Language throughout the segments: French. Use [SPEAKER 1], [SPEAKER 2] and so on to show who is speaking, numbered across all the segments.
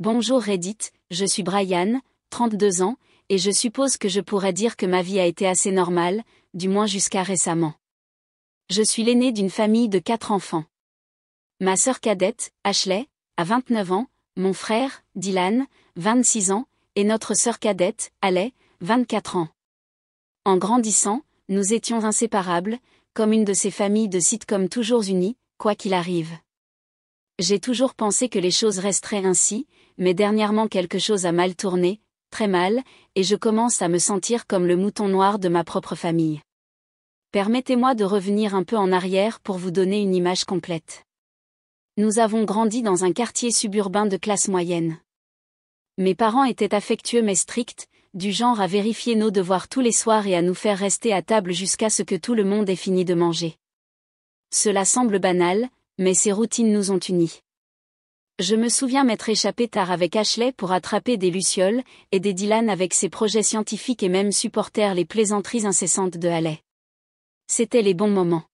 [SPEAKER 1] Bonjour Reddit, je suis Brian, 32 ans, et je suppose que je pourrais dire que ma vie a été assez normale, du moins jusqu'à récemment. Je suis l'aîné d'une famille de 4 enfants. Ma sœur cadette, Ashley, a 29 ans, mon frère, Dylan, 26 ans, et notre sœur cadette, Haley, 24 ans. En grandissant, nous étions inséparables, comme une de ces familles de sitcom toujours unies, quoi qu'il arrive. J'ai toujours pensé que les choses resteraient ainsi, mais dernièrement quelque chose a mal tourné, très mal, et je commence à me sentir comme le mouton noir de ma propre famille. Permettez-moi de revenir un peu en arrière pour vous donner une image complète. Nous avons grandi dans un quartier suburbain de classe moyenne. Mes parents étaient affectueux mais stricts, du genre à vérifier nos devoirs tous les soirs et à nous faire rester à table jusqu'à ce que tout le monde ait fini de manger. Cela semble banal, mais ces routines nous ont unis. Je me souviens m'être échappé tard avec Ashley pour attraper des lucioles, et des Dylan avec ses projets scientifiques et même supporter les plaisanteries incessantes de Haley. C'étaient les bons moments.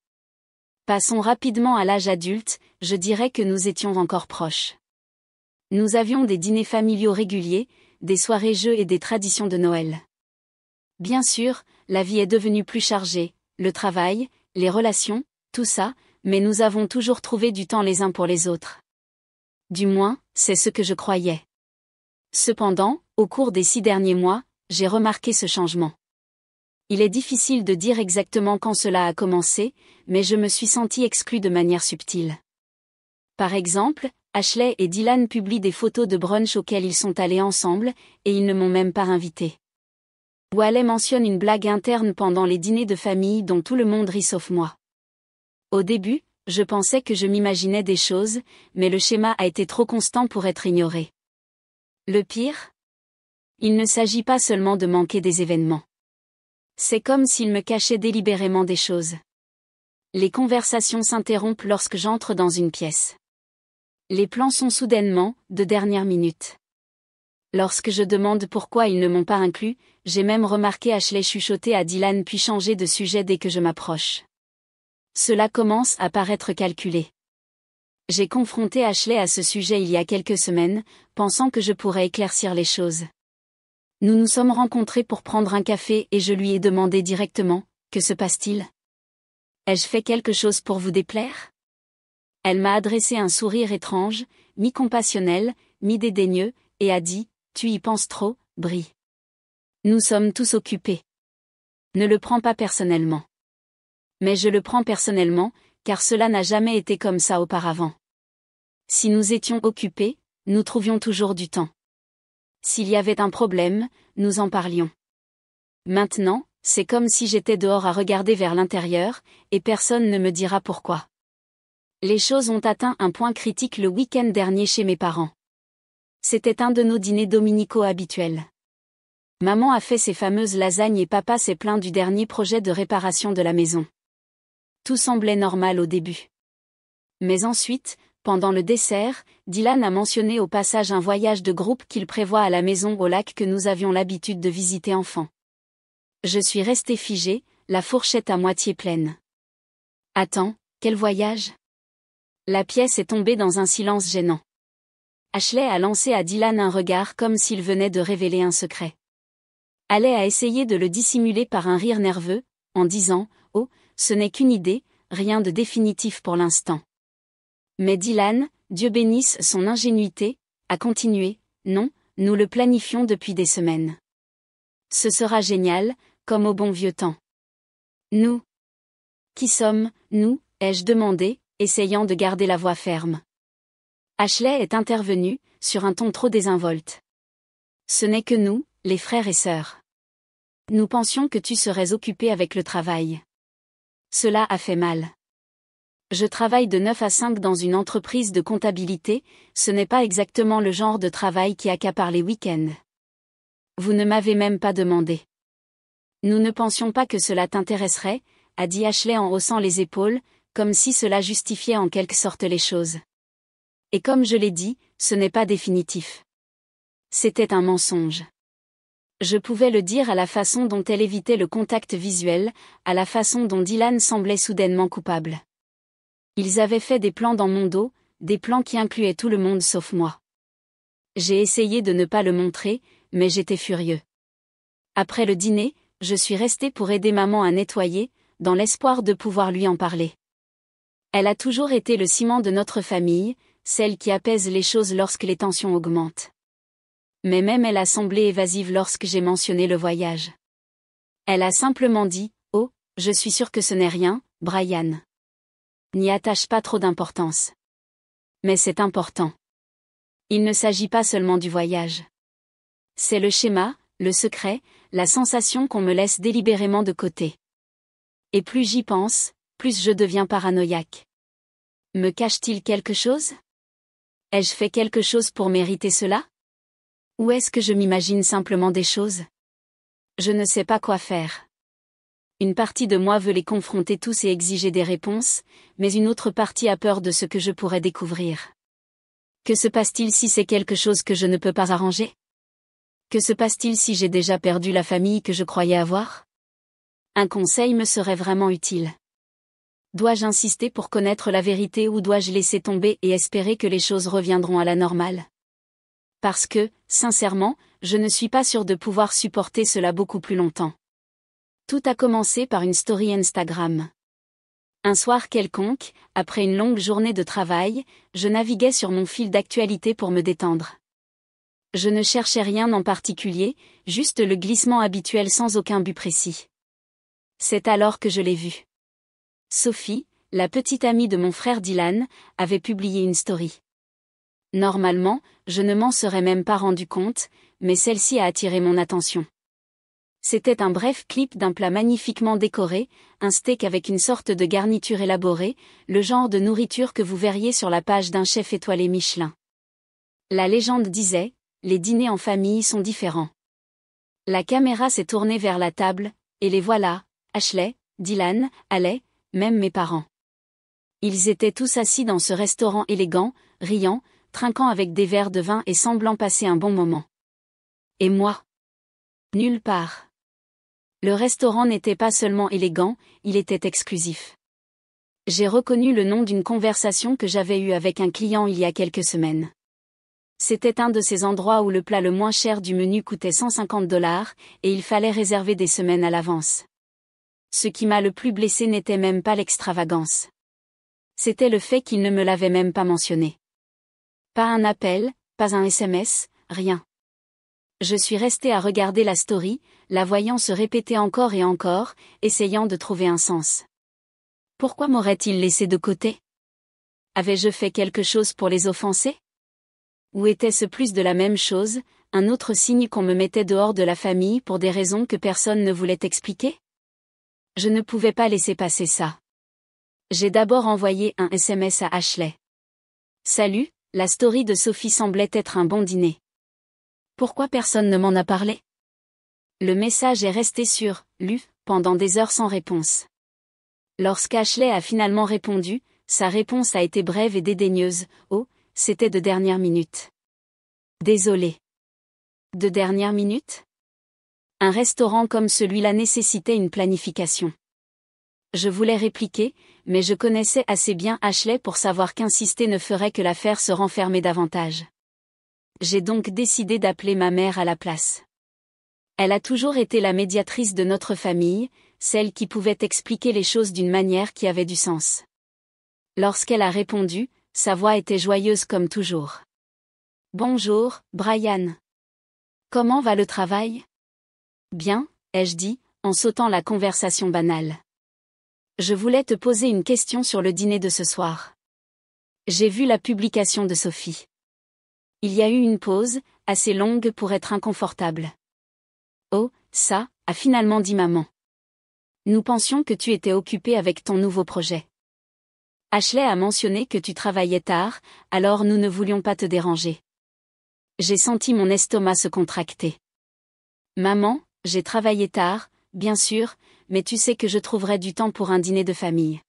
[SPEAKER 1] Passons rapidement à l'âge adulte, je dirais que nous étions encore proches. Nous avions des dîners familiaux réguliers, des soirées jeux et des traditions de Noël. Bien sûr, la vie est devenue plus chargée, le travail, les relations, tout ça, mais nous avons toujours trouvé du temps les uns pour les autres. Du moins, c'est ce que je croyais. Cependant, au cours des 6 derniers mois, j'ai remarqué ce changement. Il est difficile de dire exactement quand cela a commencé, mais je me suis sentie exclue de manière subtile. Par exemple, Ashley et Dylan publient des photos de brunch auxquels ils sont allés ensemble, et ils ne m'ont même pas invitée. Ou Haley mentionne une blague interne pendant les dîners de famille dont tout le monde rit sauf moi. Au début, je pensais que je m'imaginais des choses, mais le schéma a été trop constant pour être ignoré. Le pire ? Il ne s'agit pas seulement de manquer des événements. C'est comme s'il me cachait délibérément des choses. Les conversations s'interrompent lorsque j'entre dans une pièce. Les plans sont soudainement, de dernière minute. Lorsque je demande pourquoi ils ne m'ont pas inclus, j'ai même remarqué Ashley chuchoter à Dylan puis changer de sujet dès que je m'approche. Cela commence à paraître calculé. J'ai confronté Ashley à ce sujet il y a quelques semaines, pensant que je pourrais éclaircir les choses. Nous nous sommes rencontrés pour prendre un café et je lui ai demandé directement, que se passe-t-il ? Ai-je fait quelque chose pour vous déplaire ? Elle m'a adressé un sourire étrange, mi-compassionnel, mi-dédaigneux, et a dit, tu y penses trop, Bri. Nous sommes tous occupés. Ne le prends pas personnellement. Mais je le prends personnellement, car cela n'a jamais été comme ça auparavant. Si nous étions occupés, nous trouvions toujours du temps. S'il y avait un problème, nous en parlions. Maintenant, c'est comme si j'étais dehors à regarder vers l'intérieur, et personne ne me dira pourquoi. Les choses ont atteint un point critique le week-end dernier chez mes parents. C'était un de nos dîners dominicaux habituels. Maman a fait ses fameuses lasagnes et papa s'est plaint du dernier projet de réparation de la maison. Tout semblait normal au début. Mais ensuite, pendant le dessert, Dylan a mentionné au passage un voyage de groupe qu'il prévoit à la maison au lac que nous avions l'habitude de visiter enfant. Je suis restée figée, la fourchette à moitié pleine. Attends, quel voyage ? La pièce est tombée dans un silence gênant. Ashley a lancé à Dylan un regard comme s'il venait de révéler un secret. Haley a essayé de le dissimuler par un rire nerveux, en disant « Oh, ce n'est qu'une idée, rien de définitif pour l'instant. » Mais Dylan, Dieu bénisse son ingénuité, a continué « Non, nous le planifions depuis des semaines. Ce sera génial, comme au bon vieux temps. » Nous ? Qui sommes, nous ? Ai-je demandé, essayant de garder la voix ferme. Ashley est intervenue, sur un ton trop désinvolte. Ce n'est que nous, les frères et sœurs. Nous pensions que tu serais occupé avec le travail. Cela a fait mal. Je travaille de 9 à 5 dans une entreprise de comptabilité, ce n'est pas exactement le genre de travail qui accapare les week-ends. Vous ne m'avez même pas demandé. Nous ne pensions pas que cela t'intéresserait, a dit Ashley en haussant les épaules, comme si cela justifiait en quelque sorte les choses. Et comme je l'ai dit, ce n'est pas définitif. C'était un mensonge. Je pouvais le dire à la façon dont elle évitait le contact visuel, à la façon dont Dylan semblait soudainement coupable. Ils avaient fait des plans dans mon dos, des plans qui incluaient tout le monde sauf moi. J'ai essayé de ne pas le montrer, mais j'étais furieux. Après le dîner, je suis resté pour aider maman à nettoyer, dans l'espoir de pouvoir lui en parler. Elle a toujours été le ciment de notre famille, celle qui apaise les choses lorsque les tensions augmentent. Mais même elle a semblé évasive lorsque j'ai mentionné le voyage. Elle a simplement dit « Oh, je suis sûre que ce n'est rien, Brian. N'y attache pas trop d'importance. » Mais c'est important. Il ne s'agit pas seulement du voyage. C'est le schéma, le secret, la sensation qu'on me laisse délibérément de côté. Et plus j'y pense, plus je deviens paranoïaque. Me cache-t-il quelque chose? Ai-je fait quelque chose pour mériter cela? Ou est-ce que je m'imagine simplement des choses? Je ne sais pas quoi faire. Une partie de moi veut les confronter tous et exiger des réponses, mais une autre partie a peur de ce que je pourrais découvrir. Que se passe-t-il si c'est quelque chose que je ne peux pas arranger? Que se passe-t-il si j'ai déjà perdu la famille que je croyais avoir? Un conseil me serait vraiment utile. Dois-je insister pour connaître la vérité ou dois-je laisser tomber et espérer que les choses reviendront à la normale? Parce que, sincèrement, je ne suis pas sûre de pouvoir supporter cela beaucoup plus longtemps. Tout a commencé par une story Instagram. Un soir quelconque, après une longue journée de travail, je naviguais sur mon fil d'actualité pour me détendre. Je ne cherchais rien en particulier, juste le glissement habituel sans aucun but précis. C'est alors que je l'ai vue. Sophie, la petite amie de mon frère Dylan, avait publié une story. Normalement, je ne m'en serais même pas rendu compte, mais celle-ci a attiré mon attention. C'était un bref clip d'un plat magnifiquement décoré, un steak avec une sorte de garniture élaborée, le genre de nourriture que vous verriez sur la page d'un chef étoilé Michelin. La légende disait, les dîners en famille sont différents. La caméra s'est tournée vers la table, et les voilà, Ashley, Dylan, Alec, même mes parents. Ils étaient tous assis dans ce restaurant élégant, riant, trinquant avec des verres de vin et semblant passer un bon moment. Et moi? Nulle part. Le restaurant n'était pas seulement élégant, il était exclusif. J'ai reconnu le nom d'une conversation que j'avais eue avec un client il y a quelques semaines. C'était un de ces endroits où le plat le moins cher du menu coûtait $150, et il fallait réserver des semaines à l'avance. Ce qui m'a le plus blessé n'était même pas l'extravagance. C'était le fait qu'il ne me l'avait même pas mentionné. Pas un appel, pas un SMS, rien. Je suis restée à regarder la story, la voyant se répéter encore et encore, essayant de trouver un sens. Pourquoi m'aurait-il laissé de côté? Avais-je fait quelque chose pour les offenser? Ou était-ce plus de la même chose, un autre signe qu'on me mettait dehors de la famille pour des raisons que personne ne voulait expliquer? Je ne pouvais pas laisser passer ça. J'ai d'abord envoyé un SMS à Ashley. Salut, la story de Sophie semblait être un bon dîner. Pourquoi personne ne m'en a parlé? Le message est resté lu pendant des heures sans réponse. Lorsqu'Ashley a finalement répondu, sa réponse a été brève et dédaigneuse. Oh, c'était de dernière minute. Désolé. De dernière minute? Un restaurant comme celui-là nécessitait une planification. Je voulais répliquer, mais je connaissais assez bien Ashley pour savoir qu'insister ne ferait que l'affaire se renfermer davantage. J'ai donc décidé d'appeler ma mère à la place. Elle a toujours été la médiatrice de notre famille, celle qui pouvait expliquer les choses d'une manière qui avait du sens. Lorsqu'elle a répondu, sa voix était joyeuse comme toujours. Bonjour, Brian. Comment va le travail? Bien, ai-je dit, en sautant la conversation banale. Je voulais te poser une question sur le dîner de ce soir. J'ai vu la publication de Sophie. Il y a eu une pause, assez longue pour être inconfortable. Oh, ça, a finalement dit maman. Nous pensions que tu étais occupé avec ton nouveau projet. Ashley a mentionné que tu travaillais tard, alors nous ne voulions pas te déranger. J'ai senti mon estomac se contracter. Maman, j'ai travaillé tard, bien sûr, mais tu sais que je trouverai du temps pour un dîner de famille.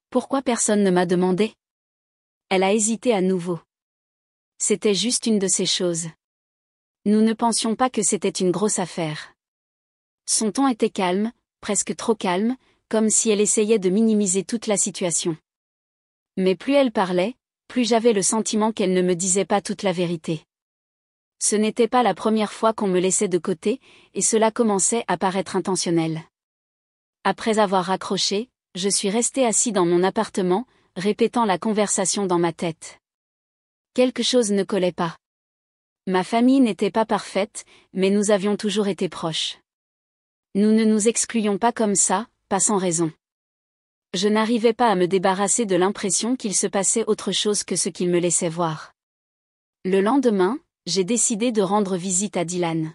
[SPEAKER 1] Pourquoi personne ne m'a demandé? Elle a hésité à nouveau. C'était juste une de ces choses. Nous ne pensions pas que c'était une grosse affaire. Son ton était calme, presque trop calme, comme si elle essayait de minimiser toute la situation. Mais plus elle parlait, plus j'avais le sentiment qu'elle ne me disait pas toute la vérité. Ce n'était pas la première fois qu'on me laissait de côté, et cela commençait à paraître intentionnel. Après avoir raccroché, je suis resté assis dans mon appartement, répétant la conversation dans ma tête. Quelque chose ne collait pas. Ma famille n'était pas parfaite, mais nous avions toujours été proches. Nous ne nous excluions pas comme ça, pas sans raison. Je n'arrivais pas à me débarrasser de l'impression qu'il se passait autre chose que ce qu'il me laissait voir. Le lendemain, j'ai décidé de rendre visite à Dylan.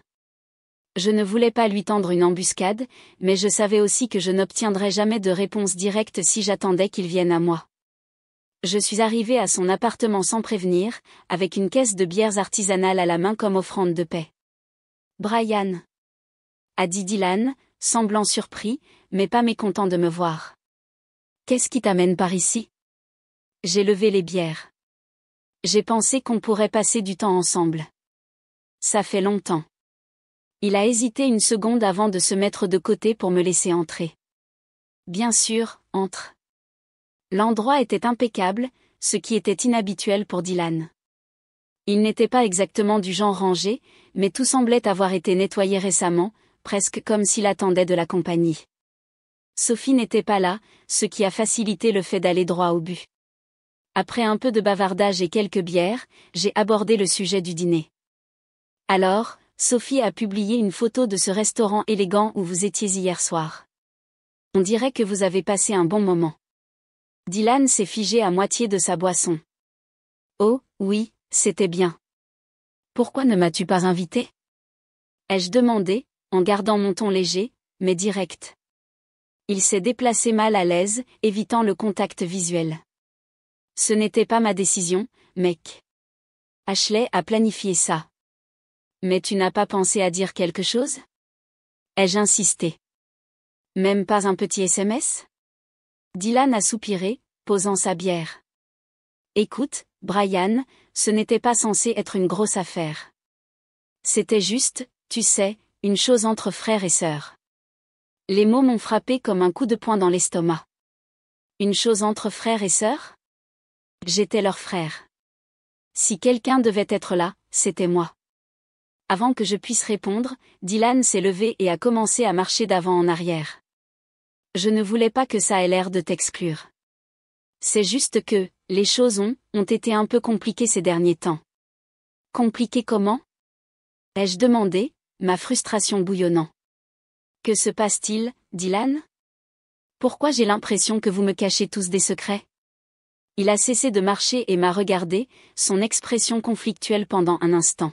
[SPEAKER 1] Je ne voulais pas lui tendre une embuscade, mais je savais aussi que je n'obtiendrais jamais de réponse directe si j'attendais qu'il vienne à moi. Je suis arrivé à son appartement sans prévenir, avec une caisse de bières artisanales à la main comme offrande de paix. « Brian » a dit Dylan, semblant surpris, mais pas mécontent de me voir. « Qu'est-ce qui t'amène par ici ?» J'ai levé les bières. J'ai pensé qu'on pourrait passer du temps ensemble. Ça fait longtemps. Il a hésité une seconde avant de se mettre de côté pour me laisser entrer. Bien sûr, entre. L'endroit était impeccable, ce qui était inhabituel pour Dylan. Il n'était pas exactement du genre rangé, mais tout semblait avoir été nettoyé récemment, presque comme s'il attendait de la compagnie. Sophie n'était pas là, ce qui a facilité le fait d'aller droit au but. Après un peu de bavardage et quelques bières, j'ai abordé le sujet du dîner. Alors, Sophie a publié une photo de ce restaurant élégant où vous étiez hier soir. On dirait que vous avez passé un bon moment. Dylan s'est figé à moitié de sa boisson. Oh, oui, c'était bien. Pourquoi ne m'as-tu pas invité ? Ai-je demandé, en gardant mon ton léger, mais direct. Il s'est déplacé mal à l'aise, évitant le contact visuel. Ce n'était pas ma décision, mec. Ashley a planifié ça. Mais tu n'as pas pensé à dire quelque chose ? Ai-je insisté. Même pas un petit SMS ? Dylan a soupiré, posant sa bière. Écoute, Brian, ce n'était pas censé être une grosse affaire. C'était juste, tu sais, une chose entre frères et sœurs. Les mots m'ont frappé comme un coup de poing dans l'estomac. Une chose entre frères et sœurs ? J'étais leur frère. Si quelqu'un devait être là, c'était moi. Avant que je puisse répondre, Dylan s'est levé et a commencé à marcher d'avant en arrière. Je ne voulais pas que ça ait l'air de t'exclure. C'est juste que, les choses ont été un peu compliquées ces derniers temps. Compliquées comment ? Ai-je demandé, ma frustration bouillonnant. Que se passe-t-il, Dylan ? Pourquoi j'ai l'impression que vous me cachez tous des secrets ? Il a cessé de marcher et m'a regardé, son expression conflictuelle pendant un instant.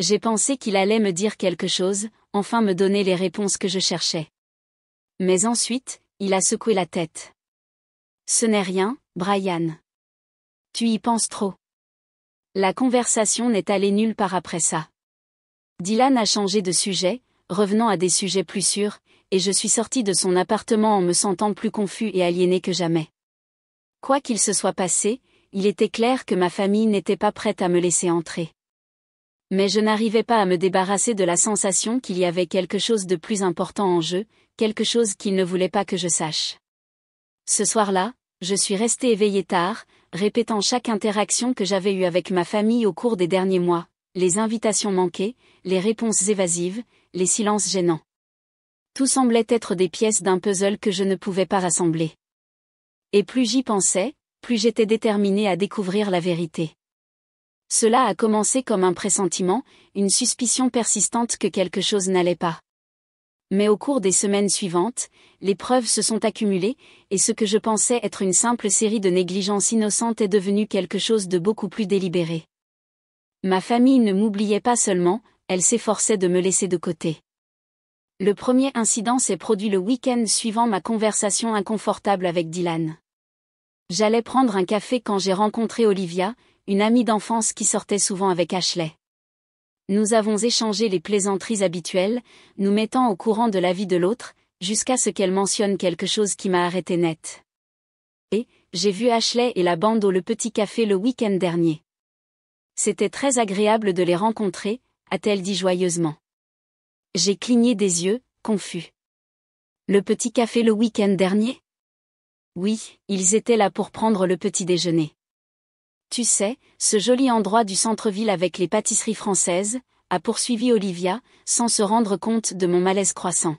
[SPEAKER 1] J'ai pensé qu'il allait me dire quelque chose, enfin me donner les réponses que je cherchais. Mais ensuite, il a secoué la tête. Ce n'est rien, Brian. Tu y penses trop. La conversation n'est allée nulle part après ça. Dylan a changé de sujet, revenant à des sujets plus sûrs, et je suis sorti de son appartement en me sentant plus confus et aliéné que jamais. Quoi qu'il se soit passé, il était clair que ma famille n'était pas prête à me laisser entrer. Mais je n'arrivais pas à me débarrasser de la sensation qu'il y avait quelque chose de plus important en jeu, quelque chose qu'il ne voulait pas que je sache. Ce soir-là, je suis resté éveillé tard, répétant chaque interaction que j'avais eue avec ma famille au cours des derniers mois, les invitations manquées, les réponses évasives, les silences gênants. Tout semblait être des pièces d'un puzzle que je ne pouvais pas rassembler. Et plus j'y pensais, plus j'étais déterminé à découvrir la vérité. Cela a commencé comme un pressentiment, une suspicion persistante que quelque chose n'allait pas. Mais au cours des semaines suivantes, les preuves se sont accumulées, et ce que je pensais être une simple série de négligences innocentes est devenu quelque chose de beaucoup plus délibéré. Ma famille ne m'oubliait pas seulement, elle s'efforçait de me laisser de côté. Le premier incident s'est produit le week-end suivant ma conversation inconfortable avec Dylan. J'allais prendre un café quand j'ai rencontré Olivia, une amie d'enfance qui sortait souvent avec Ashley. Nous avons échangé les plaisanteries habituelles, nous mettant au courant de la vie de l'autre, jusqu'à ce qu'elle mentionne quelque chose qui m'a arrêté net. Et, j'ai vu Ashley et la bande au Le Petit Café le week-end dernier. C'était très agréable de les rencontrer, a-t-elle dit joyeusement. J'ai cligné des yeux, confus. Le Petit Café le week-end dernier ? Oui, ils étaient là pour prendre le petit déjeuner. Tu sais, ce joli endroit du centre-ville avec les pâtisseries françaises, a poursuivi Olivia, sans se rendre compte de mon malaise croissant.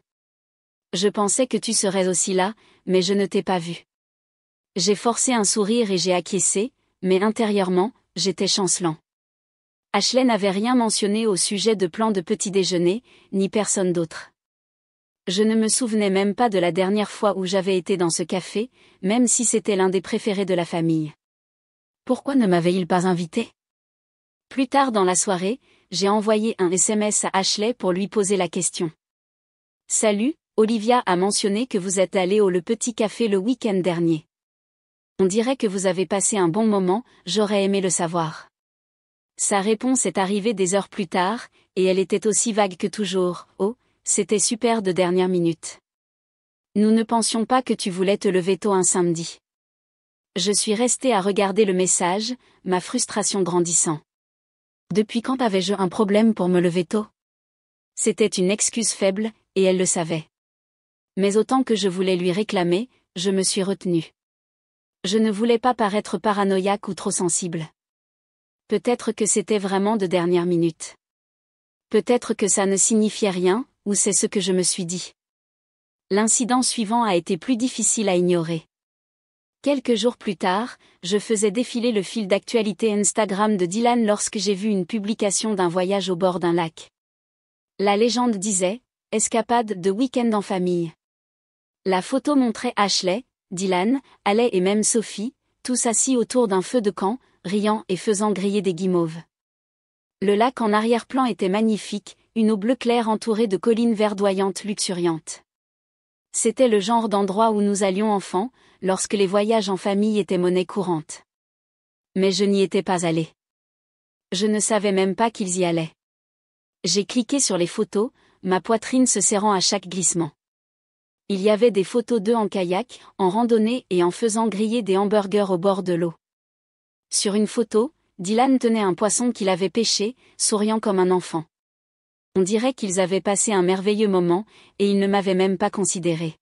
[SPEAKER 1] Je pensais que tu serais aussi là, mais je ne t'ai pas vu. J'ai forcé un sourire et j'ai acquiescé, mais intérieurement, j'étais chancelant. Ashley n'avait rien mentionné au sujet de plan de petit déjeuner, ni personne d'autre. Je ne me souvenais même pas de la dernière fois où j'avais été dans ce café, même si c'était l'un des préférés de la famille. Pourquoi ne m'avait-il pas invité? Plus tard dans la soirée, j'ai envoyé un SMS à Ashley pour lui poser la question. Salut, Olivia a mentionné que vous êtes allé au Le Petit Café le week-end dernier. On dirait que vous avez passé un bon moment, j'aurais aimé le savoir. Sa réponse est arrivée des heures plus tard, et elle était aussi vague que toujours. Oh, c'était super de dernière minute. Nous ne pensions pas que tu voulais te lever tôt un samedi. Je suis restée à regarder le message, ma frustration grandissant. Depuis quand avais-je un problème pour me lever tôt? C'était une excuse faible, et elle le savait. Mais autant que je voulais lui réclamer, je me suis retenue. Je ne voulais pas paraître paranoïaque ou trop sensible. Peut-être que c'était vraiment de dernière minute. Peut-être que ça ne signifiait rien, ou c'est ce que je me suis dit. L'incident suivant a été plus difficile à ignorer. Quelques jours plus tard, je faisais défiler le fil d'actualité Instagram de Dylan lorsque j'ai vu une publication d'un voyage au bord d'un lac. La légende disait « Escapade de week-end en famille ». La photo montrait Ashley, Dylan, Alec et même Sophie, tous assis autour d'un feu de camp, riant et faisant griller des guimauves. Le lac en arrière-plan était magnifique, une eau bleu clair entourée de collines verdoyantes luxuriantes. C'était le genre d'endroit où nous allions enfants, lorsque les voyages en famille étaient monnaie courante. Mais je n'y étais pas allée. Je ne savais même pas qu'ils y allaient. J'ai cliqué sur les photos, ma poitrine se serrant à chaque glissement. Il y avait des photos d'eux en kayak, en randonnée et en faisant griller des hamburgers au bord de l'eau. Sur une photo, Dylan tenait un poisson qu'il avait pêché, souriant comme un enfant. On dirait qu'ils avaient passé un merveilleux moment, et ils ne m'avaient même pas considéré.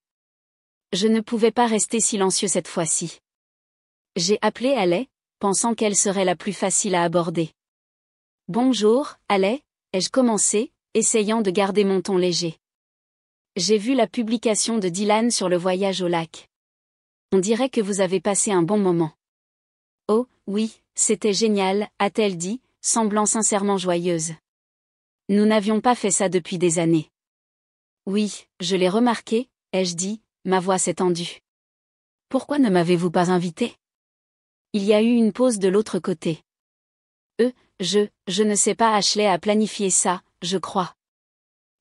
[SPEAKER 1] Je ne pouvais pas rester silencieux cette fois-ci. J'ai appelé Alec, pensant qu'elle serait la plus facile à aborder. « Bonjour, Alec », ai-je commencé, essayant de garder mon ton léger. J'ai vu la publication de Dylan sur le voyage au lac. On dirait que vous avez passé un bon moment. Oh, oui, c'était génial, a-t-elle dit, semblant sincèrement joyeuse. Nous n'avions pas fait ça depuis des années. Oui, je l'ai remarqué, ai-je dit, ma voix s'est tendue. Pourquoi ne m'avez-vous pas invité? Il y a eu une pause de l'autre côté. Je ne sais pas, Ashley a planifié ça, je crois.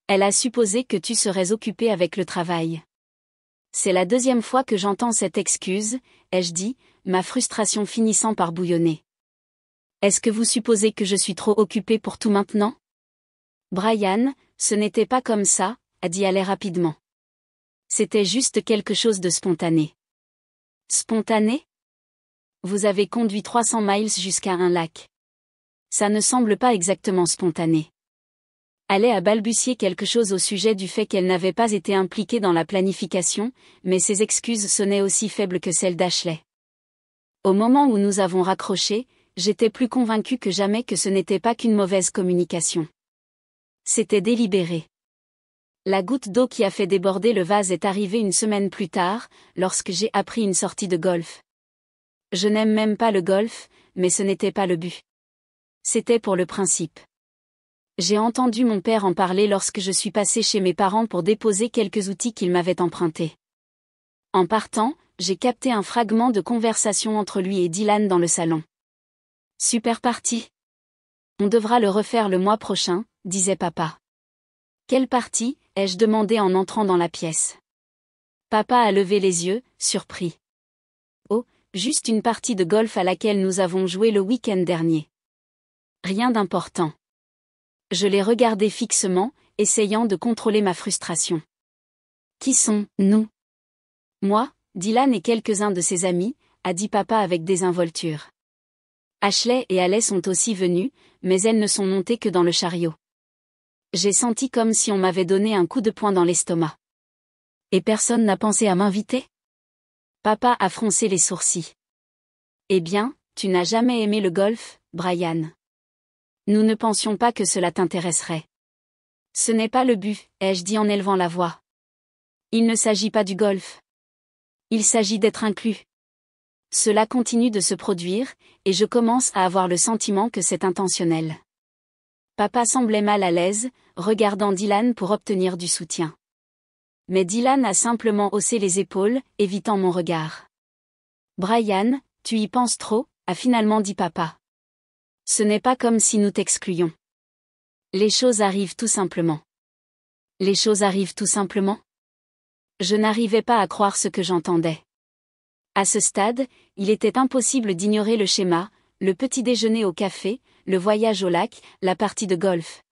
[SPEAKER 1] Elle a supposé que tu serais occupé avec le travail. C'est la deuxième fois que j'entends cette excuse, ai-je dit, ma frustration finissant par bouillonner. Est-ce que vous supposez que je suis trop occupée pour tout maintenant? Brian, ce n'était pas comme ça, a dit Alec rapidement. C'était juste quelque chose de spontané. Spontané? Vous avez conduit 300 miles jusqu'à un lac. Ça ne semble pas exactement spontané. Alec a balbutié quelque chose au sujet du fait qu'elle n'avait pas été impliquée dans la planification, mais ses excuses sonnaient aussi faibles que celles d'Ashley. Au moment où nous avons raccroché, j'étais plus convaincue que jamais que ce n'était pas qu'une mauvaise communication. C'était délibéré. La goutte d'eau qui a fait déborder le vase est arrivée une semaine plus tard, lorsque j'ai appris une sortie de golf. Je n'aime même pas le golf, mais ce n'était pas le but. C'était pour le principe. J'ai entendu mon père en parler lorsque je suis passée chez mes parents pour déposer quelques outils qu'il m'avait empruntés. En partant, j'ai capté un fragment de conversation entre lui et Dylan dans le salon. Super partie. On devra le refaire le mois prochain, disait papa. Quelle partie, ai-je demandé en entrant dans la pièce. Papa a levé les yeux, surpris. Oh, juste une partie de golf à laquelle nous avons joué le week-end dernier. Rien d'important. Je l'ai regardé fixement, essayant de contrôler ma frustration. Qui sont, nous? Moi, Dylan et quelques-uns de ses amis, a dit papa avec désinvolture. Ashley et Alec sont aussi venus, mais elles ne sont montées que dans le chariot. J'ai senti comme si on m'avait donné un coup de poing dans l'estomac. Et personne n'a pensé à m'inviter? Papa a froncé les sourcils. Eh bien, Tu n'as jamais aimé le golf, Brian. Nous ne pensions pas que cela t'intéresserait. Ce n'est pas le but, ai-je dit en élevant la voix. Il ne s'agit pas du golf. Il s'agit d'être inclus. Cela continue de se produire, et je commence à avoir le sentiment que c'est intentionnel. Papa semblait mal à l'aise, regardant Dylan pour obtenir du soutien. Mais Dylan a simplement haussé les épaules, évitant mon regard. Brian, tu y penses trop, a finalement dit papa. Ce n'est pas comme si nous t'excluions. Les choses arrivent tout simplement. Les choses arrivent tout simplement? Je n'arrivais pas à croire ce que j'entendais. À ce stade, il était impossible d'ignorer le schéma, le petit déjeuner au café, le voyage au lac, la partie de golf.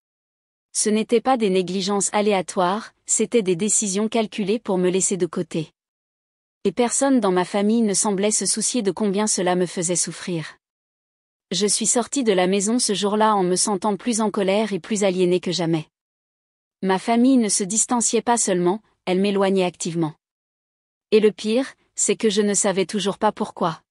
[SPEAKER 1] Ce n'étaient pas des négligences aléatoires, c'étaient des décisions calculées pour me laisser de côté. Et personne dans ma famille ne semblait se soucier de combien cela me faisait souffrir. Je suis sortie de la maison ce jour-là en me sentant plus en colère et plus aliénée que jamais. Ma famille ne se distanciait pas seulement, elle m'éloignait activement. Et le pire, c'est que je ne savais toujours pas pourquoi.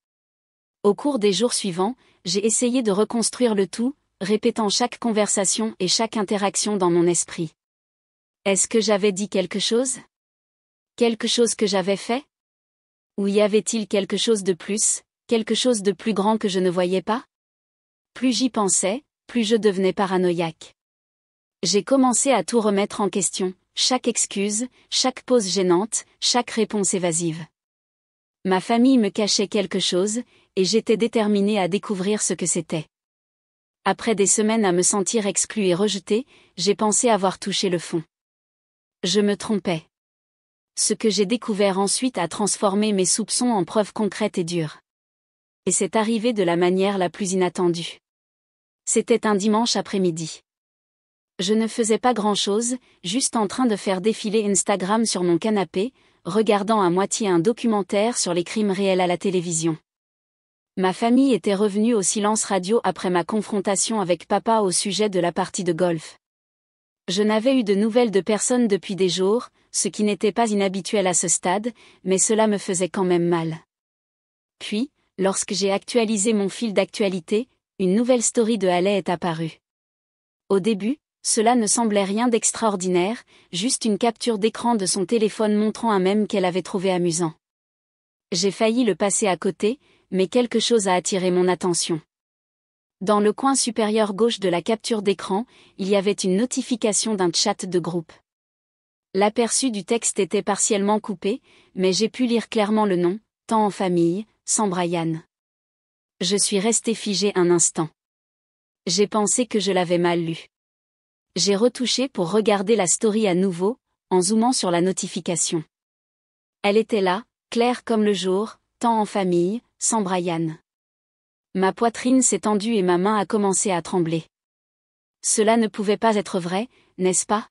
[SPEAKER 1] Au cours des jours suivants, j'ai essayé de reconstruire le tout, répétant chaque conversation et chaque interaction dans mon esprit. Est-ce que j'avais dit quelque chose? Quelque chose que j'avais fait? Ou y avait-il quelque chose de plus, quelque chose de plus grand que je ne voyais pas? Plus j'y pensais, plus je devenais paranoïaque. J'ai commencé à tout remettre en question, chaque excuse, chaque pause gênante, chaque réponse évasive. Ma famille me cachait quelque chose, et j'étais déterminée à découvrir ce que c'était. Après des semaines à me sentir exclue et rejetée, j'ai pensé avoir touché le fond. Je me trompais. Ce que j'ai découvert ensuite a transformé mes soupçons en preuves concrètes et dures. Et c'est arrivé de la manière la plus inattendue. C'était un dimanche après-midi. Je ne faisais pas grand-chose, juste en train de faire défiler Instagram sur mon canapé, regardant à moitié un documentaire sur les crimes réels à la télévision. Ma famille était revenue au silence radio après ma confrontation avec papa au sujet de la partie de golf. Je n'avais eu de nouvelles de personne depuis des jours, ce qui n'était pas inhabituel à ce stade, mais cela me faisait quand même mal. Puis, lorsque j'ai actualisé mon fil d'actualité, une nouvelle story de Haley est apparue. Au début, cela ne semblait rien d'extraordinaire, juste une capture d'écran de son téléphone montrant un mème qu'elle avait trouvé amusant. J'ai failli le passer à côté, mais quelque chose a attiré mon attention. Dans le coin supérieur gauche de la capture d'écran, il y avait une notification d'un chat de groupe. L'aperçu du texte était partiellement coupé, mais j'ai pu lire clairement le nom, Temps en famille, sans Brian. Je suis restée figée un instant. J'ai pensé que je l'avais mal lu. J'ai retouché pour regarder la story à nouveau, en zoomant sur la notification. Elle était là, claire comme le jour, Temps en famille, sans Brian. Ma poitrine s'est tendue et ma main a commencé à trembler. Cela ne pouvait pas être vrai, n'est-ce pas?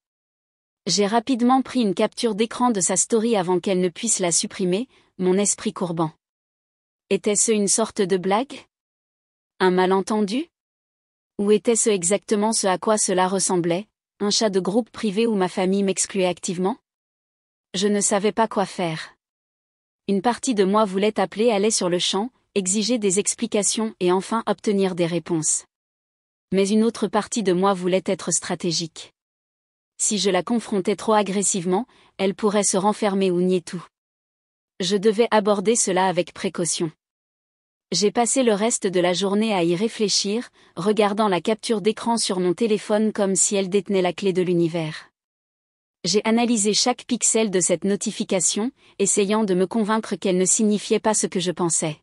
[SPEAKER 1] J'ai rapidement pris une capture d'écran de sa story avant qu'elle ne puisse la supprimer, mon esprit courbant. Était-ce une sorte de blague? Un malentendu? Ou était-ce exactement ce à quoi cela ressemblait, un chat de groupe privé où ma famille m'excluait activement? Je ne savais pas quoi faire. Une partie de moi voulait appeler Haley sur le champ, exiger des explications et enfin obtenir des réponses. Mais une autre partie de moi voulait être stratégique. Si je la confrontais trop agressivement, elle pourrait se renfermer ou nier tout. Je devais aborder cela avec précaution. J'ai passé le reste de la journée à y réfléchir, regardant la capture d'écran sur mon téléphone comme si elle détenait la clé de l'univers. J'ai analysé chaque pixel de cette notification, essayant de me convaincre qu'elle ne signifiait pas ce que je pensais.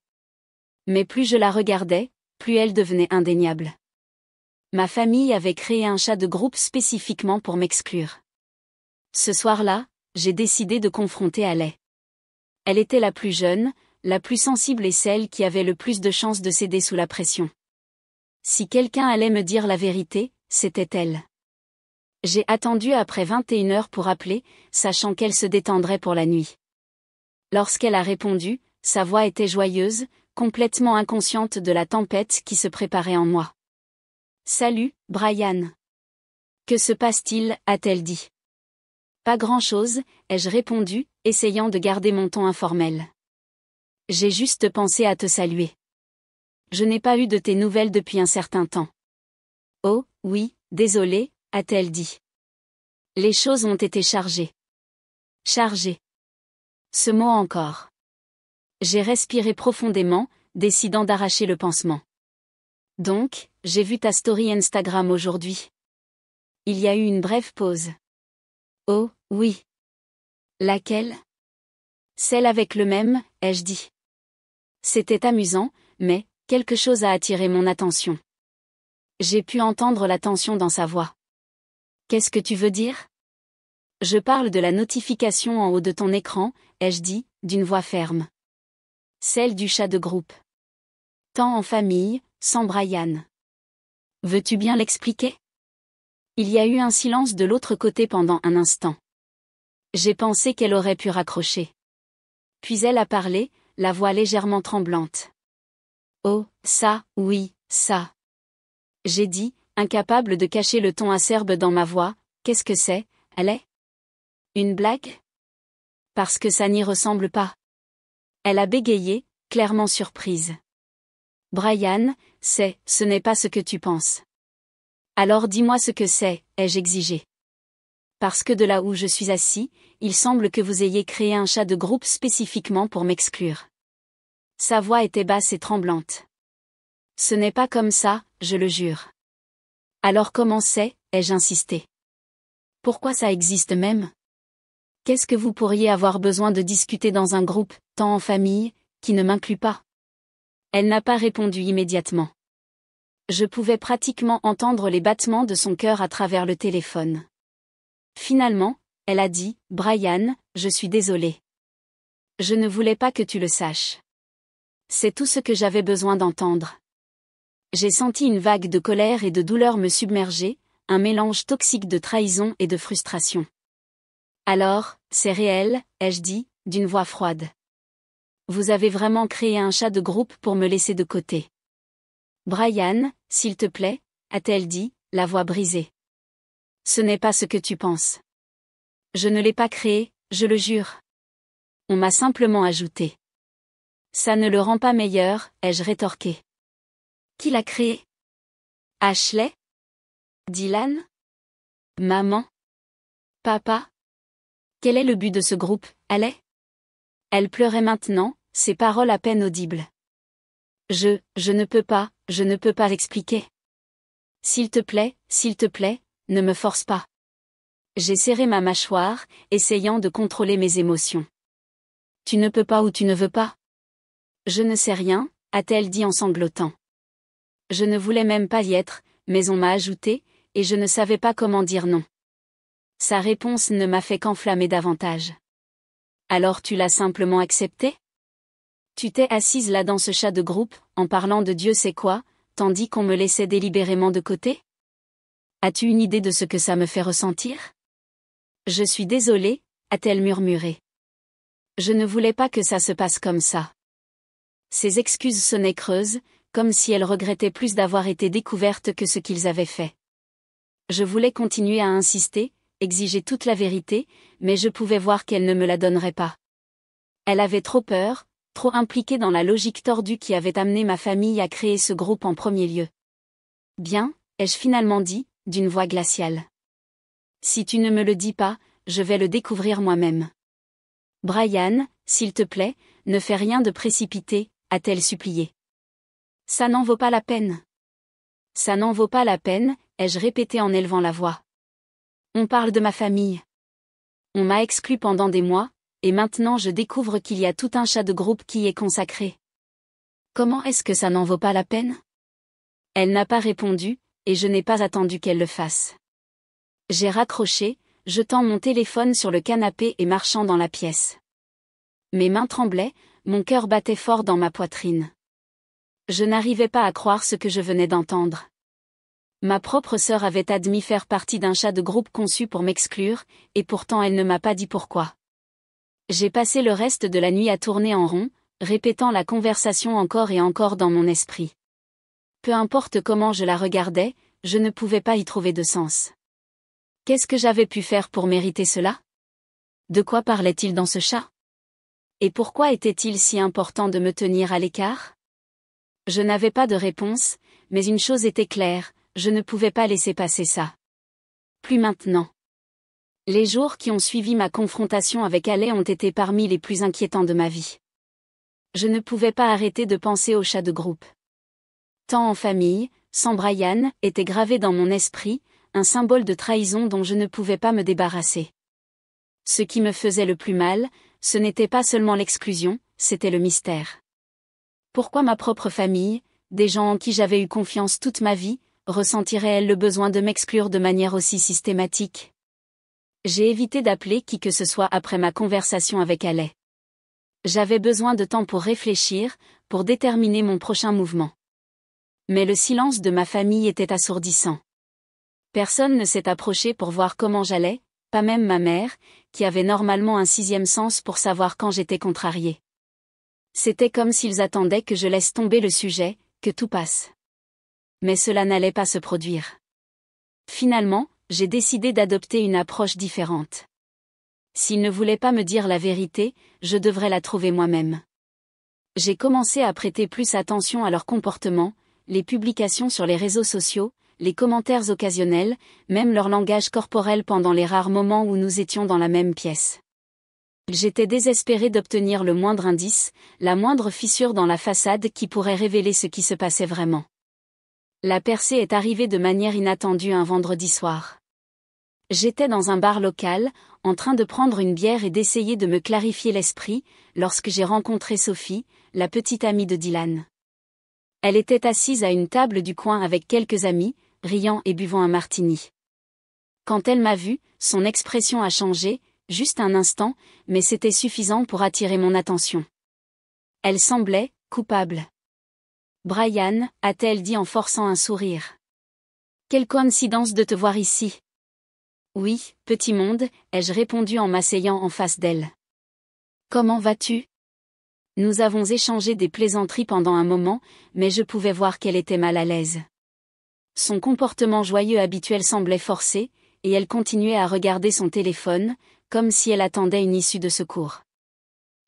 [SPEAKER 1] Mais plus je la regardais, plus elle devenait indéniable. Ma famille avait créé un chat de groupe spécifiquement pour m'exclure. Ce soir-là, j'ai décidé de confronter Haley. Elle était la plus jeune, la plus sensible et celle qui avait le plus de chances de céder sous la pression. Si quelqu'un allait me dire la vérité, c'était elle. J'ai attendu après 21 heures pour appeler, sachant qu'elle se détendrait pour la nuit. Lorsqu'elle a répondu, sa voix était joyeuse, complètement inconsciente de la tempête qui se préparait en moi. « Salut, Brian. Que se passe-t-il » a-t-elle dit. « Pas grand-chose » ai-je répondu, essayant de garder mon ton informel. « J'ai juste pensé à te saluer. » Je n'ai pas eu de tes nouvelles depuis un certain temps. Oh, oui, désolée, a-t-elle dit. Les choses ont été chargées. Chargées. Ce mot encore. J'ai respiré profondément, décidant d'arracher le pansement. Donc, j'ai vu ta story Instagram aujourd'hui. Il y a eu une brève pause. Oh, oui. Laquelle? Celle avec le même, ai-je dit. C'était amusant, mais, quelque chose a attiré mon attention. J'ai pu entendre la tension dans sa voix. Qu'est-ce que tu veux dire? Je parle de la notification en haut de ton écran, ai-je dit, d'une voix ferme. Celle du chat de groupe. Temps en famille, sans Brian. Veux-tu bien l'expliquer? Il y a eu un silence de l'autre côté pendant un instant. J'ai pensé qu'elle aurait pu raccrocher. Puis elle a parlé, la voix légèrement tremblante. Oh, ça, oui, ça. J'ai dit, incapable de cacher le ton acerbe dans ma voix, qu'est-ce que c'est, elle est? Une blague? Parce que ça n'y ressemble pas. Elle a bégayé, clairement surprise. Brian, ce n'est pas ce que tu penses. Alors dis-moi ce que c'est, ai-je exigé. Parce que de là où je suis assis, il semble que vous ayez créé un chat de groupe spécifiquement pour m'exclure. Sa voix était basse et tremblante. Ce n'est pas comme ça, je le jure. Alors comment c'est, ai-je insisté. Pourquoi ça existe même? Qu'est-ce que vous pourriez avoir besoin de discuter dans un groupe, tant en famille, qui ne m'inclut pas? Elle n'a pas répondu immédiatement. Je pouvais pratiquement entendre les battements de son cœur à travers le téléphone. Finalement, elle a dit, Brian, je suis désolée. Je ne voulais pas que tu le saches. C'est tout ce que j'avais besoin d'entendre. J'ai senti une vague de colère et de douleur me submerger, un mélange toxique de trahison et de frustration. Alors, c'est réel, ai-je dit, d'une voix froide. Vous avez vraiment créé un chat de groupe pour me laisser de côté. Brian, s'il te plaît, a-t-elle dit, la voix brisée. Ce n'est pas ce que tu penses. Je ne l'ai pas créé, je le jure. On m'a simplement ajouté. Ça ne le rend pas meilleur, ai-je rétorqué. Qui l'a créé? Ashley? Dylan? Maman? Papa? Quel est le but de ce groupe, allez? Elle pleurait maintenant, ses paroles à peine audibles. Je ne peux pas l'expliquer. S'il te plaît, ne me force pas. J'ai serré ma mâchoire, essayant de contrôler mes émotions. Tu ne peux pas ou tu ne veux pas? Je ne sais rien, a-t-elle dit en sanglotant. Je ne voulais même pas y être, mais on m'a ajouté, et je ne savais pas comment dire non. Sa réponse ne m'a fait qu'enflammer davantage. Alors tu l'as simplement accepté? Tu t'es assise là dans ce chat de groupe, en parlant de Dieu sait quoi, tandis qu'on me laissait délibérément de côté? As-tu une idée de ce que ça me fait ressentir? Je suis désolée, a-t-elle murmuré. Je ne voulais pas que ça se passe comme ça. Ses excuses sonnaient creuses, comme si elle regrettait plus d'avoir été découverte que ce qu'ils avaient fait. Je voulais continuer à insister, exiger toute la vérité, mais je pouvais voir qu'elle ne me la donnerait pas. Elle avait trop peur, trop impliquée dans la logique tordue qui avait amené ma famille à créer ce groupe en premier lieu. Bien, ai-je finalement dit, d'une voix glaciale. Si tu ne me le dis pas, je vais le découvrir moi-même. Brian, s'il te plaît, ne fais rien de précipité, a-t-elle supplié. Ça n'en vaut pas la peine. Ça n'en vaut pas la peine, ai-je répété en élevant la voix. On parle de ma famille. On m'a exclu pendant des mois, et maintenant je découvre qu'il y a tout un chat de groupe qui y est consacré. Comment est-ce que ça n'en vaut pas la peine? Elle n'a pas répondu, et je n'ai pas attendu qu'elle le fasse. J'ai raccroché, jetant mon téléphone sur le canapé et marchant dans la pièce. Mes mains tremblaient, mon cœur battait fort dans ma poitrine. Je n'arrivais pas à croire ce que je venais d'entendre. Ma propre sœur avait admis faire partie d'un chat de groupe conçu pour m'exclure, et pourtant elle ne m'a pas dit pourquoi. J'ai passé le reste de la nuit à tourner en rond, répétant la conversation encore et encore dans mon esprit. Peu importe comment je la regardais, je ne pouvais pas y trouver de sens. Qu'est-ce que j'avais pu faire pour mériter cela? De quoi parlait-il dans ce chat? Et pourquoi était-il si important de me tenir à l'écart? Je n'avais pas de réponse, mais une chose était claire, je ne pouvais pas laisser passer ça. Plus maintenant. Les jours qui ont suivi ma confrontation avec Haley ont été parmi les plus inquiétants de ma vie. Je ne pouvais pas arrêter de penser au chat de groupe. Tant en famille, sans Brian, était gravé dans mon esprit, un symbole de trahison dont je ne pouvais pas me débarrasser. Ce qui me faisait le plus mal, ce n'était pas seulement l'exclusion, c'était le mystère. Pourquoi ma propre famille, des gens en qui j'avais eu confiance toute ma vie, ressentirait-elle le besoin de m'exclure de manière aussi systématique? J'ai évité d'appeler qui que ce soit après ma conversation avec Haley. J'avais besoin de temps pour réfléchir, pour déterminer mon prochain mouvement. Mais le silence de ma famille était assourdissant. Personne ne s'est approché pour voir comment j'allais, pas même ma mère, qui avait normalement un sixième sens pour savoir quand j'étais contrariée. C'était comme s'ils attendaient que je laisse tomber le sujet, que tout passe. Mais cela n'allait pas se produire. Finalement, j'ai décidé d'adopter une approche différente. S'ils ne voulaient pas me dire la vérité, je devrais la trouver moi-même. J'ai commencé à prêter plus attention à leur comportement, les publications sur les réseaux sociaux, les commentaires occasionnels, même leur langage corporel pendant les rares moments où nous étions dans la même pièce. J'étais désespérée d'obtenir le moindre indice, la moindre fissure dans la façade qui pourrait révéler ce qui se passait vraiment. La percée est arrivée de manière inattendue un vendredi soir. J'étais dans un bar local, en train de prendre une bière et d'essayer de me clarifier l'esprit, lorsque j'ai rencontré Sophie, la petite amie de Dylan. Elle était assise à une table du coin avec quelques amis, riant et buvant un martini. Quand elle m'a vue, son expression a changé, juste un instant, mais c'était suffisant pour attirer mon attention. Elle semblait coupable. « Brian », a-t-elle dit en forçant un sourire. « Quelle coïncidence de te voir ici. » « Oui, petit monde », ai-je répondu en m'asseyant en face d'elle. « Comment vas-tu » Nous avons échangé des plaisanteries pendant un moment, mais je pouvais voir qu'elle était mal à l'aise. Son comportement joyeux habituel semblait forcé, et elle continuait à regarder son téléphone, comme si elle attendait une issue de secours.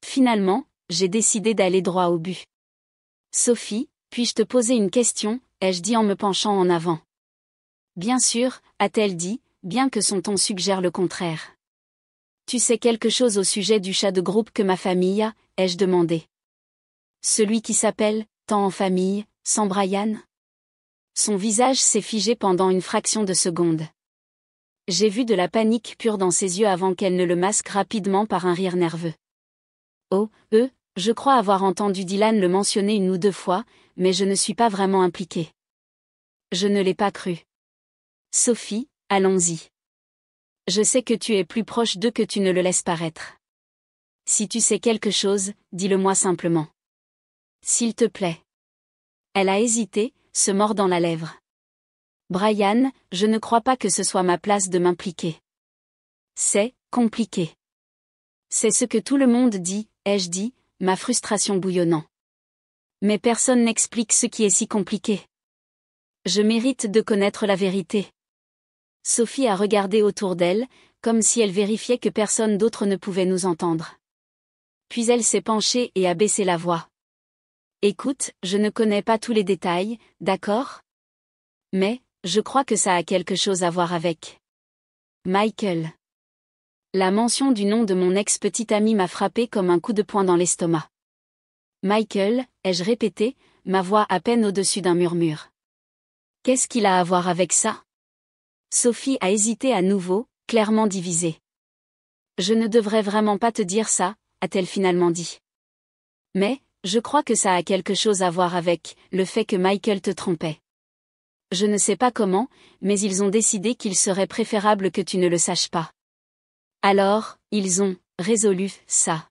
[SPEAKER 1] Finalement, j'ai décidé d'aller droit au but. « Sophie, puis-je te poser une question » ai-je dit en me penchant en avant. « Bien sûr » a-t-elle dit, bien que son ton suggère le contraire. « Tu sais quelque chose au sujet du chat de groupe que ma famille a » ai-je demandé. « Celui qui s'appelle « Temps en famille » sans Brian ?» Son visage s'est figé pendant une fraction de seconde. J'ai vu de la panique pure dans ses yeux avant qu'elle ne le masque rapidement par un rire nerveux. « Oh, je crois avoir entendu Dylan le mentionner une ou deux fois, mais je ne suis pas vraiment impliquée. » Je ne l'ai pas cru. « Sophie, allons-y. Je sais que tu es plus proche d'eux que tu ne le laisses paraître. Si tu sais quelque chose, dis-le-moi simplement. S'il te plaît. » Elle a hésité, se mordant la lèvre. « Brian, je ne crois pas que ce soit ma place de m'impliquer. C'est compliqué. C'est ce que tout le monde dit, ai-je dit, ma frustration bouillonnant. Mais personne n'explique ce qui est si compliqué. Je mérite de connaître la vérité. » Sophie a regardé autour d'elle, comme si elle vérifiait que personne d'autre ne pouvait nous entendre. Puis elle s'est penchée et a baissé la voix. « Écoute, je ne connais pas tous les détails, d'accord ? Mais, je crois que ça a quelque chose à voir avec Michael. » La mention du nom de mon ex-petit ami m'a frappé comme un coup de poing dans l'estomac. « Michael » ai-je répété, ma voix à peine au-dessus d'un murmure. « Qu'est-ce qu'il a à voir avec ça ?» Sophie a hésité à nouveau, clairement divisée. « Je ne devrais vraiment pas te dire ça » a-t-elle finalement dit. « Mais, je crois que ça a quelque chose à voir avec le fait que Michael te trompait. Je ne sais pas comment, mais ils ont décidé qu'il serait préférable que tu ne le saches pas. Alors, ils ont résolu ça. »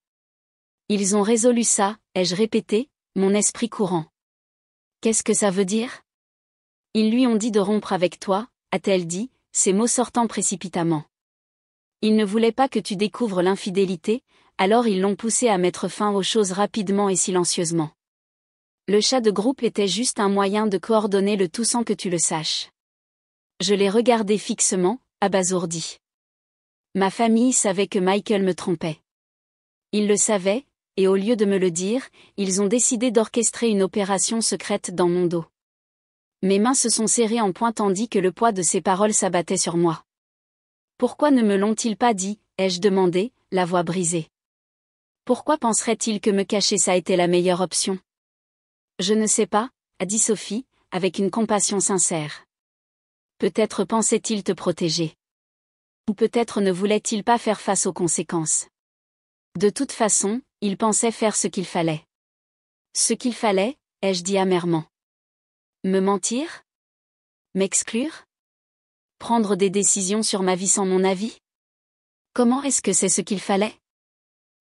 [SPEAKER 1] Ils ont résolu ça, ai-je répété, mon esprit courant. « Qu'est-ce que ça veut dire ? » Ils lui ont dit de rompre avec toi, a-t-elle dit, ses mots sortant précipitamment. Ils ne voulaient pas que tu découvres l'infidélité, alors ils l'ont poussé à mettre fin aux choses rapidement et silencieusement. Le chat de groupe était juste un moyen de coordonner le tout sans que tu le saches. Je l'ai regardé fixement, abasourdi. Ma famille savait que Michael me trompait. Ils le savaient, et au lieu de me le dire, ils ont décidé d'orchestrer une opération secrète dans mon dos. Mes mains se sont serrées en poing tandis que le poids de ces paroles s'abattait sur moi. Pourquoi ne me l'ont-ils pas dit, ai-je demandé, la voix brisée. Pourquoi penseraient-ils que me cacher ça était la meilleure option? Je ne sais pas, a dit Sophie, avec une compassion sincère. Peut-être pensaient-ils te protéger. Ou peut-être ne voulaient-ils pas faire face aux conséquences. De toute façon, ils pensaient faire ce qu'il fallait. Ce qu'il fallait, ai-je dit amèrement. Me mentir? M'exclure? Prendre des décisions sur ma vie sans mon avis? Comment est-ce que c'est ce qu'il fallait?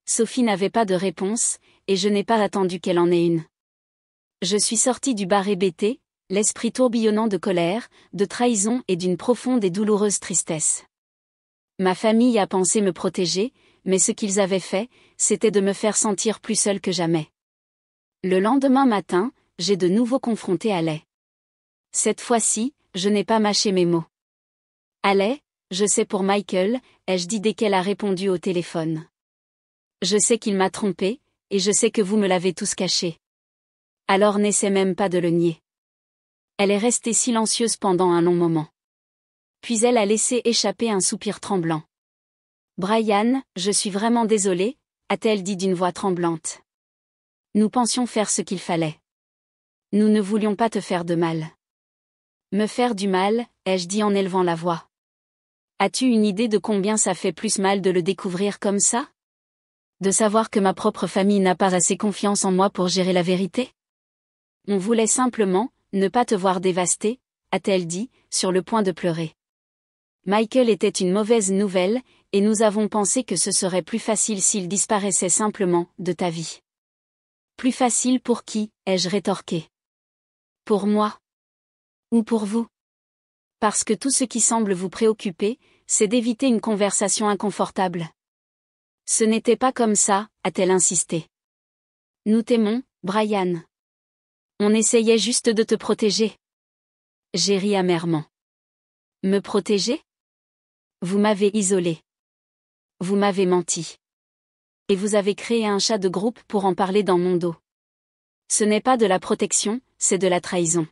[SPEAKER 1] Sophie n'avait pas de réponse, et je n'ai pas attendu qu'elle en ait une. Je suis sortie du bar hébété, l'esprit tourbillonnant de colère, de trahison et d'une profonde et douloureuse tristesse. Ma famille a pensé me protéger, mais ce qu'ils avaient fait, c'était de me faire sentir plus seule que jamais. Le lendemain matin, j'ai de nouveau confronté Haley. Cette fois-ci, je n'ai pas mâché mes mots. Haley, je sais pour Michael, ai-je dit dès qu'elle a répondu au téléphone. Je sais qu'il m'a trompée, et je sais que vous me l'avez tous caché. Alors n'essaie même pas de le nier. Elle est restée silencieuse pendant un long moment. Puis elle a laissé échapper un soupir tremblant. Brian, je suis vraiment désolée, a-t-elle dit d'une voix tremblante. Nous pensions faire ce qu'il fallait. Nous ne voulions pas te faire de mal. Me faire du mal, ai-je dit en élevant la voix. As-tu une idée de combien ça fait plus mal de le découvrir comme ça? De savoir que ma propre famille n'a pas assez confiance en moi pour gérer la vérité? On voulait simplement, ne pas te voir dévastée, a-t-elle dit, sur le point de pleurer. Michael était une mauvaise nouvelle, et nous avons pensé que ce serait plus facile s'il disparaissait simplement de ta vie. Plus facile pour qui, ai-je rétorqué. Pour moi. Ou pour vous. Parce que tout ce qui semble vous préoccuper, c'est d'éviter une conversation inconfortable. Ce n'était pas comme ça, a-t-elle insisté. Nous t'aimons, Brian. On essayait juste de te protéger. J'ai ri amèrement. Me protéger? Vous m'avez isolé. Vous m'avez menti. Et vous avez créé un chat de groupe pour en parler dans mon dos. Ce n'est pas de la protection, c'est de la trahison.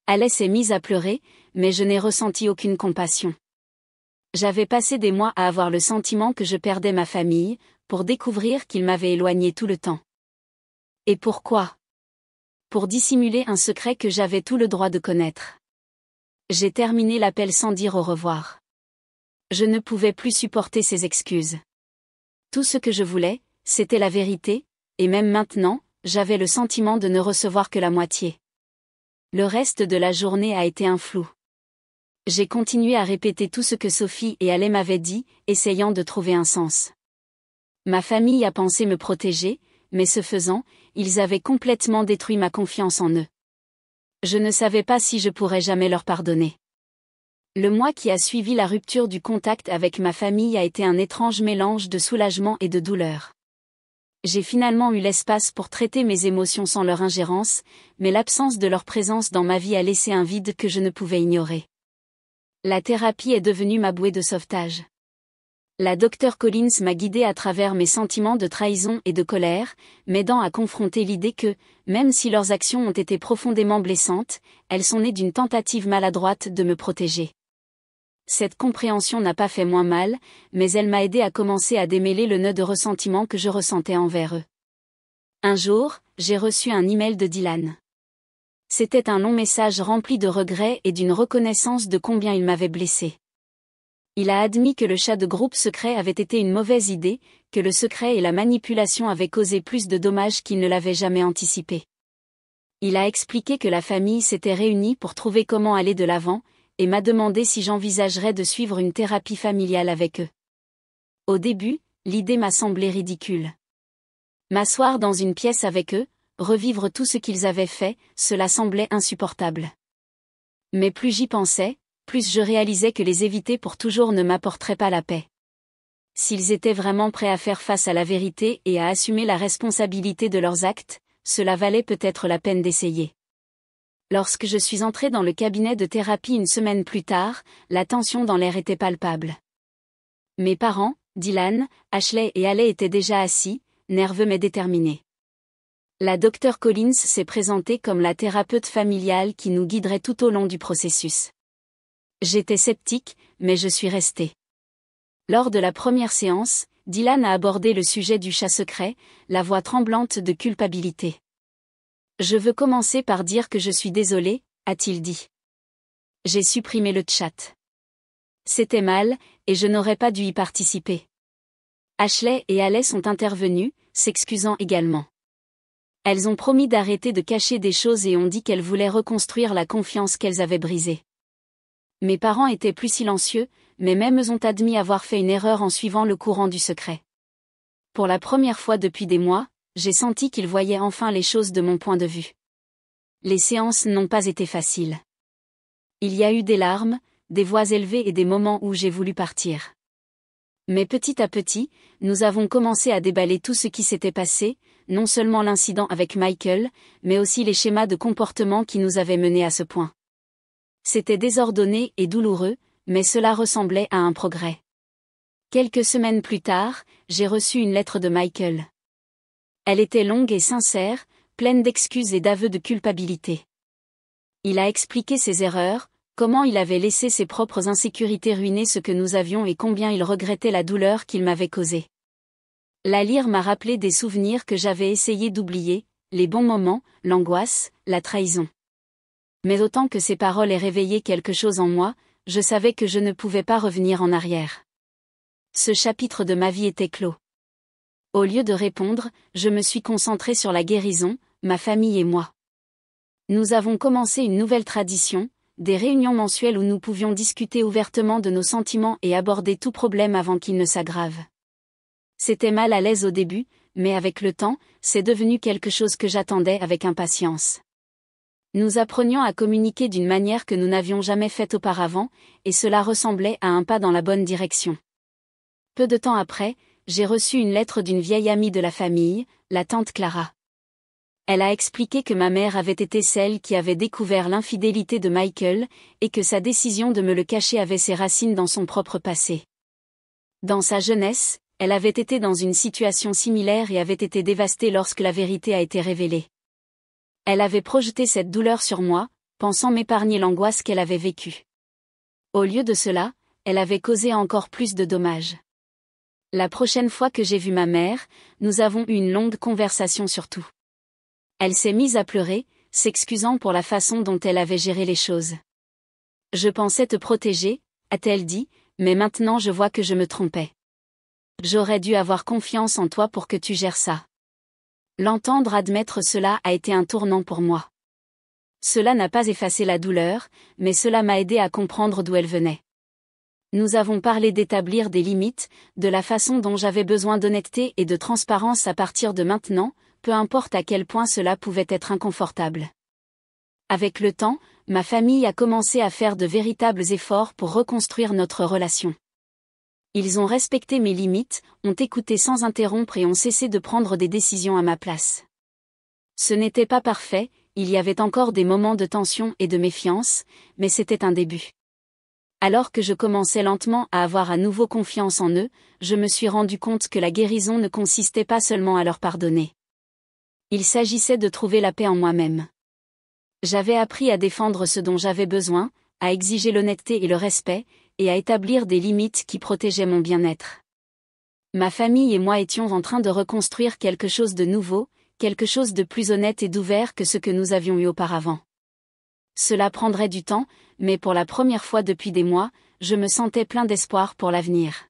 [SPEAKER 1] Haley s'est mise à pleurer, mais je n'ai ressenti aucune compassion. J'avais passé des mois à avoir le sentiment que je perdais ma famille, pour découvrir qu'ils m'avaient éloignée tout le temps. Et pourquoi? Pour dissimuler un secret que j'avais tout le droit de connaître. J'ai terminé l'appel sans dire au revoir. Je ne pouvais plus supporter ces excuses. Tout ce que je voulais, c'était la vérité, et même maintenant, j'avais le sentiment de ne recevoir que la moitié. Le reste de la journée a été un flou. J'ai continué à répéter tout ce que Sophie et Haley m'avaient dit, essayant de trouver un sens. Ma famille a pensé me protéger, mais ce faisant, ils avaient complètement détruit ma confiance en eux. Je ne savais pas si je pourrais jamais leur pardonner. Le mois qui a suivi la rupture du contact avec ma famille a été un étrange mélange de soulagement et de douleur. J'ai finalement eu l'espace pour traiter mes émotions sans leur ingérence, mais l'absence de leur présence dans ma vie a laissé un vide que je ne pouvais ignorer. La thérapie est devenue ma bouée de sauvetage. La Dr Collins m'a guidée à travers mes sentiments de trahison et de colère, m'aidant à confronter l'idée que, même si leurs actions ont été profondément blessantes, elles sont nées d'une tentative maladroite de me protéger. Cette compréhension n'a pas fait moins mal, mais elle m'a aidé à commencer à démêler le nœud de ressentiment que je ressentais envers eux. Un jour, j'ai reçu un email de Dylan. C'était un long message rempli de regrets et d'une reconnaissance de combien il m'avait blessé. Il a admis que le chat de groupe secret avait été une mauvaise idée, que le secret et la manipulation avaient causé plus de dommages qu'il ne l'avait jamais anticipé. Il a expliqué que la famille s'était réunie pour trouver comment aller de l'avant, et m'a demandé si j'envisagerais de suivre une thérapie familiale avec eux. Au début, l'idée m'a semblé ridicule. M'asseoir dans une pièce avec eux, revivre tout ce qu'ils avaient fait, cela semblait insupportable. Mais plus j'y pensais, plus je réalisais que les éviter pour toujours ne m'apporterait pas la paix. S'ils étaient vraiment prêts à faire face à la vérité et à assumer la responsabilité de leurs actes, cela valait peut-être la peine d'essayer. Lorsque je suis entrée dans le cabinet de thérapie une semaine plus tard, la tension dans l'air était palpable. Mes parents, Dylan, Ashley et Haley étaient déjà assis, nerveux mais déterminé. La Dr Collins s'est présentée comme la thérapeute familiale qui nous guiderait tout au long du processus. J'étais sceptique, mais je suis restée. Lors de la première séance, Dylan a abordé le sujet du chat secret, la voix tremblante de culpabilité. « Je veux commencer par dire que je suis désolé », a-t-il dit. J'ai supprimé le chat. C'était mal, et je n'aurais pas dû y participer. Ashley et Alec sont intervenus, s'excusant également. Elles ont promis d'arrêter de cacher des choses et ont dit qu'elles voulaient reconstruire la confiance qu'elles avaient brisée. Mes parents étaient plus silencieux, mais même eux ont admis avoir fait une erreur en suivant le courant du secret. Pour la première fois depuis des mois, j'ai senti qu'ils voyaient enfin les choses de mon point de vue. Les séances n'ont pas été faciles. Il y a eu des larmes, des voix élevées et des moments où j'ai voulu partir. Mais petit à petit, nous avons commencé à déballer tout ce qui s'était passé, non seulement l'incident avec Michael, mais aussi les schémas de comportement qui nous avaient menés à ce point. C'était désordonné et douloureux, mais cela ressemblait à un progrès. Quelques semaines plus tard, j'ai reçu une lettre de Michael. Elle était longue et sincère, pleine d'excuses et d'aveux de culpabilité. Il a expliqué ses erreurs, comment il avait laissé ses propres insécurités ruiner ce que nous avions et combien il regrettait la douleur qu'il m'avait causée. La lire m'a rappelé des souvenirs que j'avais essayé d'oublier, les bons moments, l'angoisse, la trahison. Mais autant que ces paroles aient réveillé quelque chose en moi, je savais que je ne pouvais pas revenir en arrière. Ce chapitre de ma vie était clos. Au lieu de répondre, je me suis concentrée sur la guérison, ma famille et moi. Nous avons commencé une nouvelle tradition, des réunions mensuelles où nous pouvions discuter ouvertement de nos sentiments et aborder tout problème avant qu'il ne s'aggrave. C'était mal à l'aise au début, mais avec le temps, c'est devenu quelque chose que j'attendais avec impatience. Nous apprenions à communiquer d'une manière que nous n'avions jamais faite auparavant, et cela ressemblait à un pas dans la bonne direction. Peu de temps après, j'ai reçu une lettre d'une vieille amie de la famille, la tante Clara. Elle a expliqué que ma mère avait été celle qui avait découvert l'infidélité de Michael, et que sa décision de me le cacher avait ses racines dans son propre passé. Dans sa jeunesse, elle avait été dans une situation similaire et avait été dévastée lorsque la vérité a été révélée. Elle avait projeté cette douleur sur moi, pensant m'épargner l'angoisse qu'elle avait vécue. Au lieu de cela, elle avait causé encore plus de dommages. La prochaine fois que j'ai vu ma mère, nous avons eu une longue conversation sur tout. Elle s'est mise à pleurer, s'excusant pour la façon dont elle avait géré les choses. « Je pensais te protéger », a-t-elle dit, mais maintenant je vois que je me trompais. J'aurais dû avoir confiance en toi pour que tu gères ça. L'entendre admettre cela a été un tournant pour moi. Cela n'a pas effacé la douleur, mais cela m'a aidé à comprendre d'où elle venait. Nous avons parlé d'établir des limites, de la façon dont j'avais besoin d'honnêteté et de transparence à partir de maintenant, peu importe à quel point cela pouvait être inconfortable. Avec le temps, ma famille a commencé à faire de véritables efforts pour reconstruire notre relation. Ils ont respecté mes limites, ont écouté sans interrompre et ont cessé de prendre des décisions à ma place. Ce n'était pas parfait, il y avait encore des moments de tension et de méfiance, mais c'était un début. Alors que je commençais lentement à avoir à nouveau confiance en eux, je me suis rendu compte que la guérison ne consistait pas seulement à leur pardonner. Il s'agissait de trouver la paix en moi-même. J'avais appris à défendre ce dont j'avais besoin, à exiger l'honnêteté et le respect, et à établir des limites qui protégeaient mon bien-être. Ma famille et moi étions en train de reconstruire quelque chose de nouveau, quelque chose de plus honnête et d'ouvert que ce que nous avions eu auparavant. Cela prendrait du temps, mais pour la première fois depuis des mois, je me sentais plein d'espoir pour l'avenir.